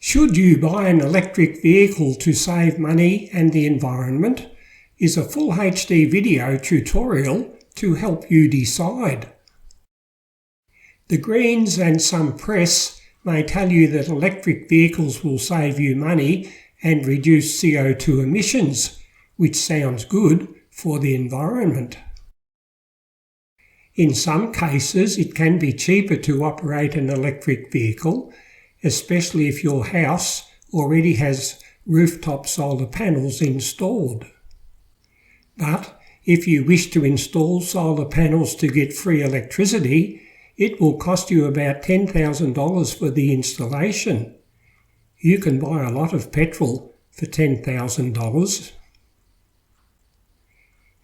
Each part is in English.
Should you buy an electric vehicle to save money and the environment? Is a full HD video tutorial to help you decide. The Greens and some press may tell you that electric vehicles will save you money and reduce CO2 emissions, which sounds good for the environment. In some cases, it can be cheaper to operate an electric vehicle, especially if your house already has rooftop solar panels installed. But if you wish to install solar panels to get free electricity, it will cost you about $10,000 for the installation. You can buy a lot of petrol for $10,000.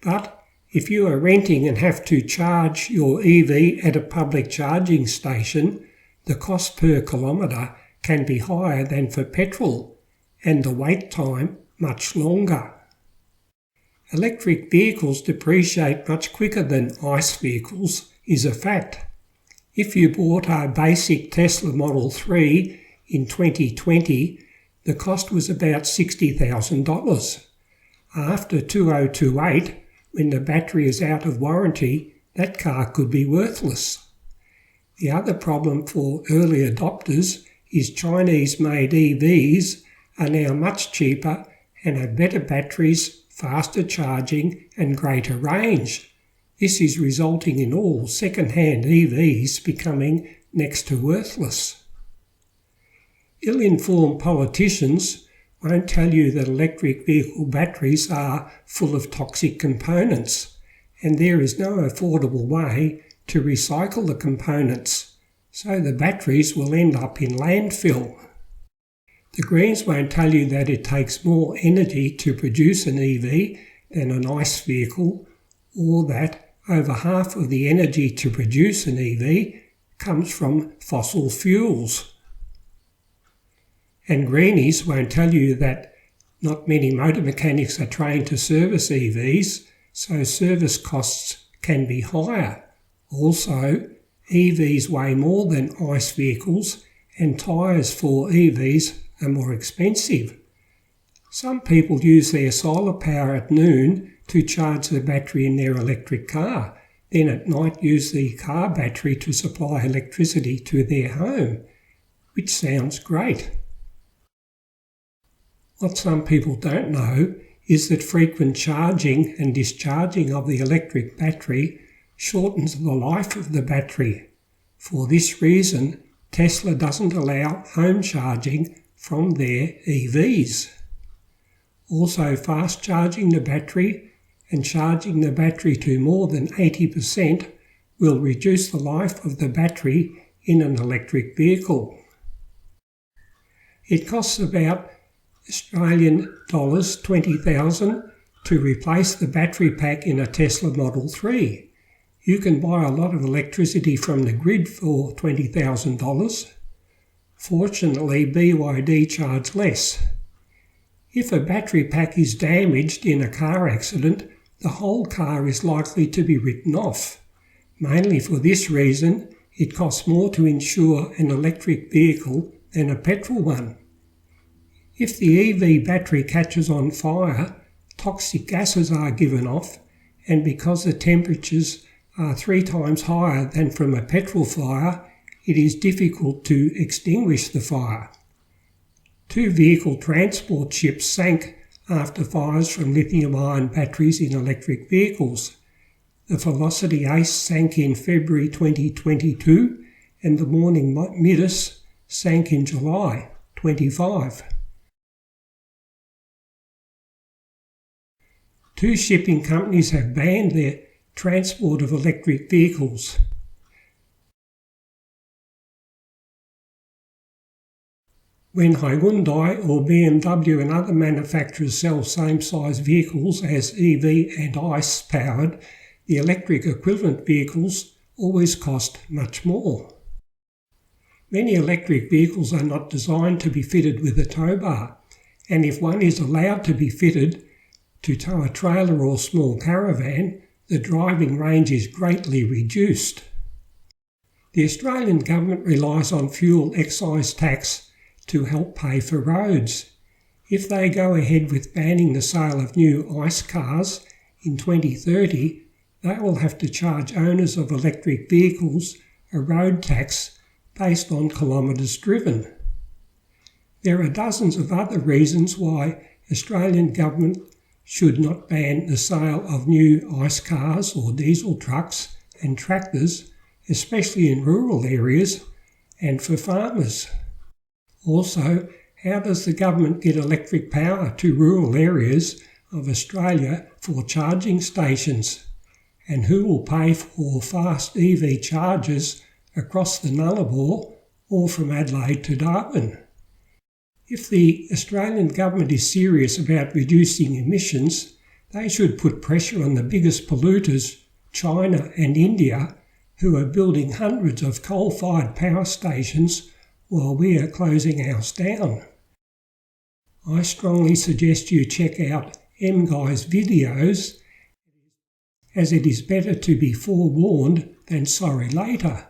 But if you are renting and have to charge your EV at a public charging station, the cost per kilometre can be higher than for petrol, and the wait time much longer. Electric vehicles depreciate much quicker than ICE vehicles is a fact. If you bought a basic Tesla Model 3 in 2020, the cost was about $60,000. After 2028, when the battery is out of warranty, that car could be worthless. The other problem for early adopters is Chinese-made EVs are now much cheaper and have better batteries, faster charging and greater range. This is resulting in all second-hand EVs becoming next to worthless. Ill-informed politicians won't tell you that electric vehicle batteries are full of toxic components, and there is no affordable way to recycle the components, so the batteries will end up in landfill. The Greens won't tell you that it takes more energy to produce an EV than an ICE vehicle, or that over half of the energy to produce an EV comes from fossil fuels. And Greenies won't tell you that not many motor mechanics are trained to service EVs, so service costs can be higher. Also, EVs weigh more than ICE vehicles and tyres for EVs are more expensive. Some people use their solar power at noon to charge the battery in their electric car, then at night use the car battery to supply electricity to their home, which sounds great. What some people don't know is that frequent charging and discharging of the electric battery shortens the life of the battery. For this reason, Tesla doesn't allow home charging from their EVs. Also, fast charging the battery and charging the battery to more than 80% will reduce the life of the battery in an electric vehicle. It costs about Australian dollars 20,000 to replace the battery pack in a Tesla Model 3. You can buy a lot of electricity from the grid for $20,000. Fortunately, BYD charge less. If a battery pack is damaged in a car accident, the whole car is likely to be written off. Mainly for this reason, it costs more to insure an electric vehicle than a petrol one. If the EV battery catches on fire, toxic gases are given off, and because the temperatures are 3 times higher than from a petrol fire, it is difficult to extinguish the fire. 2 vehicle transport ships sank after fires from lithium-ion batteries in electric vehicles. The Velocity Ace sank in February 2022 and the Morning Midas sank in July 25. 2 shipping companies have banned their transport of electric vehicles. When Hyundai or BMW and other manufacturers sell same-size vehicles as EV and ICE powered, the electric equivalent vehicles always cost much more. Many electric vehicles are not designed to be fitted with a tow bar, and if one is allowed to be fitted to tow a trailer or small caravan, the driving range is greatly reduced. The Australian government relies on fuel excise tax to help pay for roads. If they go ahead with banning the sale of new ICE cars in 2030, they will have to charge owners of electric vehicles a road tax based on kilometres driven. There are dozens of other reasons why Australian government should not ban the sale of new ICE cars or diesel trucks and tractors, especially in rural areas and for farmers. Also, how does the government get electric power to rural areas of Australia for charging stations? And who will pay for fast EV chargers across the Nullarbor or from Adelaide to Darwin? If the Australian government is serious about reducing emissions, they should put pressure on the biggest polluters, China and India, who are building hundreds of coal-fired power stations while we are closing ours down. I strongly suggest you check out MGUY's videos, as it is better to be forewarned than sorry later.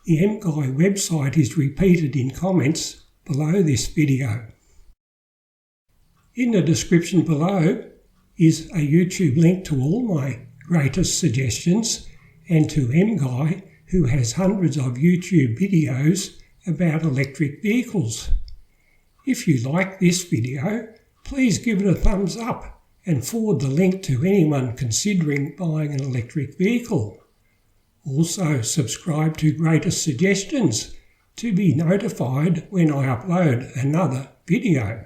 The MGUY website is repeated in comments below this video. In the description below is a YouTube link to all my greatest suggestions and to MGUY, who has hundreds of YouTube videos about electric vehicles. If you like this video, please give it a thumbs up and forward the link to anyone considering buying an electric vehicle. Also, subscribe to Greatest Suggestions to be notified when I upload another video.